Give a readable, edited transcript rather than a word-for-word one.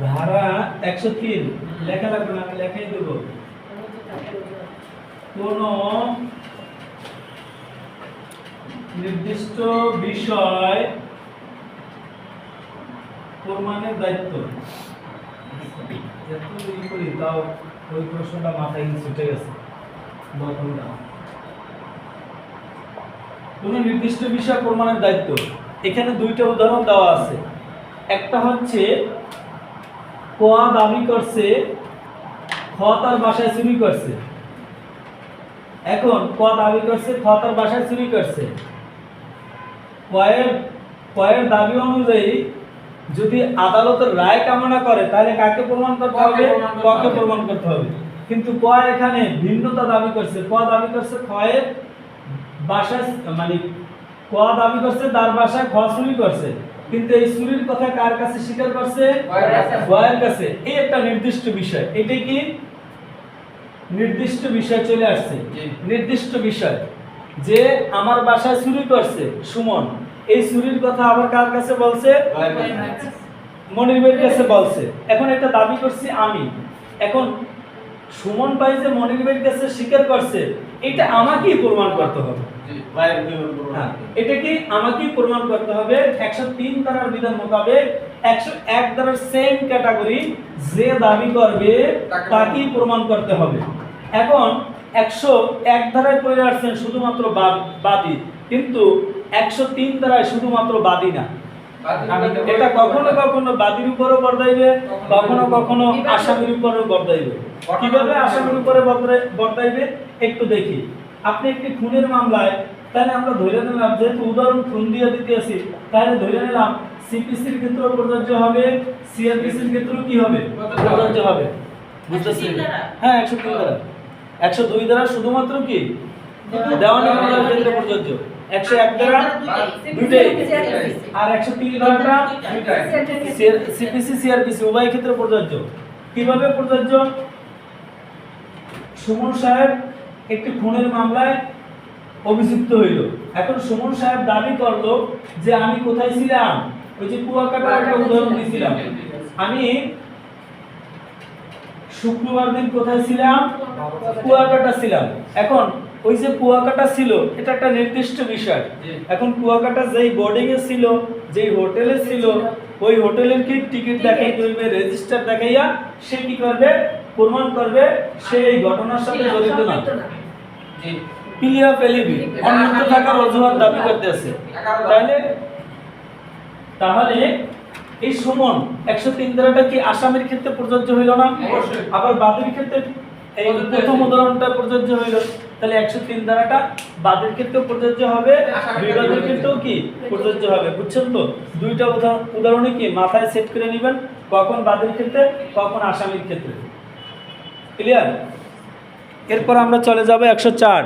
ধারা 103 লেখা লাগবে না, আমি লেখাই দেব। কোন নির্দিষ্ট বিষয় প্রমাণের দায়িত্ব। এত দেরি করি তাও ওই প্রশ্নটা মাথায় ছুটে গেছে। কোন নির্দিষ্ট বিষয় প্রমাণের দায়িত্ব, এখানে দুইটা উদাহরণ দেওয়া আছে। একটা হচ্ছে ক দাবি করছে খ তার বাসায় চুরি করছে। এখন ক দাবি করছে খ তার বাসায় চুরি করছে, কয়ের দাবি অনুযায়ী যদি আদালতের রায় কামনা করে তাহলে কাকে প্রমাণ করতে হবে? ককে প্রমাণ করতে হবে। কিন্তু ক এখানে ভিন্নতা দাবি করছে। ক দাবি করছে খয়ের বাসায়, মানে ক দাবি করছে তার বাসায় খ চুরি করছে, কিন্তু এই চুরির কথা কার কাছে স্বীকার করছে? খয়ের কাছে। এই একটা নির্দিষ্ট বিষয়, এটাই কি নির্দিষ্ট বিষয় চলে আসছে। নির্দিষ্ট বিষয় যে আমার বাসায় চুরি করছে সুমন, এই চুরির কথা আবার কার কাছে বলছে? মনির ভাইয়ের কাছে বলছে। এখন এটা দাবি করছি আমি। এখন সুমন ভাই যে মনির ভাইয়ের কাছে স্বীকার করছে, এটা আমাকেই প্রমাণ করতে হবে। এটা কি আমাকেই প্রমাণ করতে হবে। 103 ধারার বিধান মোতাবেক 101 ধারার সেম ক্যাটাগরি যে দাবি করবে তাকেই প্রমাণ করতে হবে। এখন 101 ধারায় পড়ে আসছেন শুধুমাত্র বাদী, কিন্তু 103 ধারায় শুধুমাত্র বাদী না, এটা কখনো কখনো বাদীর উপরও বর্তাইবে, কখনো কখনো আসামির উপরও বর্তাইবে। কিভাবে আসামির উপরে বর্তাইবে একটু দেখি। আপনি একটি খুনের মামলায়, তাহলে আমরা ধরে নিলাম, যেহেতু উদাহরণ খুন দিয়ে দিতে আসি, তাহলে ধরে নিলাম সিপিসির ক্ষেত্রেও প্রযোজ্য হবে, সিআরপিসির ক্ষেত্রেও কি হবে? প্রযোজ্য হবে। বুঝতেছেন? হ্যাঁ, 103 ধারা। 102 ধারা শুধুমাত্র কি দেওয়ানি মামলার ক্ষেত্রে প্রযোজ্য। 101 ধারা দুইটাই, আর 103 ধারাটা সিপিসি সিআরপিসি উভয় ক্ষেত্রে প্রযোজ্য। কিভাবে প্রযোজ্য? সুমন সাহেব একটি খুনের মামলায় অভিযুক্ত হইল। এখন সুমন সাহেব দাবি করলো যে আমি কোথায় ছিলাম? ওই যে কুয়াকাটার একটা উদাহরণ দিয়েছিলাম, আমি শুক্রবার দিন কোথায় ছিলাম? কুয়াকাটা ছিলাম। এখন ওই যে কুয়াকাটা ছিল, এটা একটা নির্দিষ্ট বিষয়। এখন কুয়াকাটা যেই বোর্ডিং এ ছিল, যেই হোটেলে ছিল, ওই হোটেলের কি টিকিট দেখাই দিবে, রেজিস্টার দেখাইয়া সে কি করবে? প্রমাণ করবে সে এই ঘটনার সাথে জড়িত না। পিলিয়া পেলিবি অন্যত্র থাকার অজুহাত দাবি করতেছে। তাহলে এই সুমন 103 ধারাটা কি আসামির ক্ষেত্রে প্রযোজ্য হইল না? আবার বাদীর ক্ষেত্রে এই প্রথম উদাহরণটা প্রযোজ্য হইল। তাহলে 103 ধারাটা বাদীর ক্ষেত্রেও প্রযোজ্য হবে, বিবাদীর ক্ষেত্রেও কি প্রযোজ্য হবে। বুঝছেন তো? দুইটা উদাহরণে কি মাথায় সেট করে নেবেন, কখন বাদীর ক্ষেত্রে, কখন আসামির ক্ষেত্রে। ক্লিয়ার? এরপর আমরা চলে যাব 104।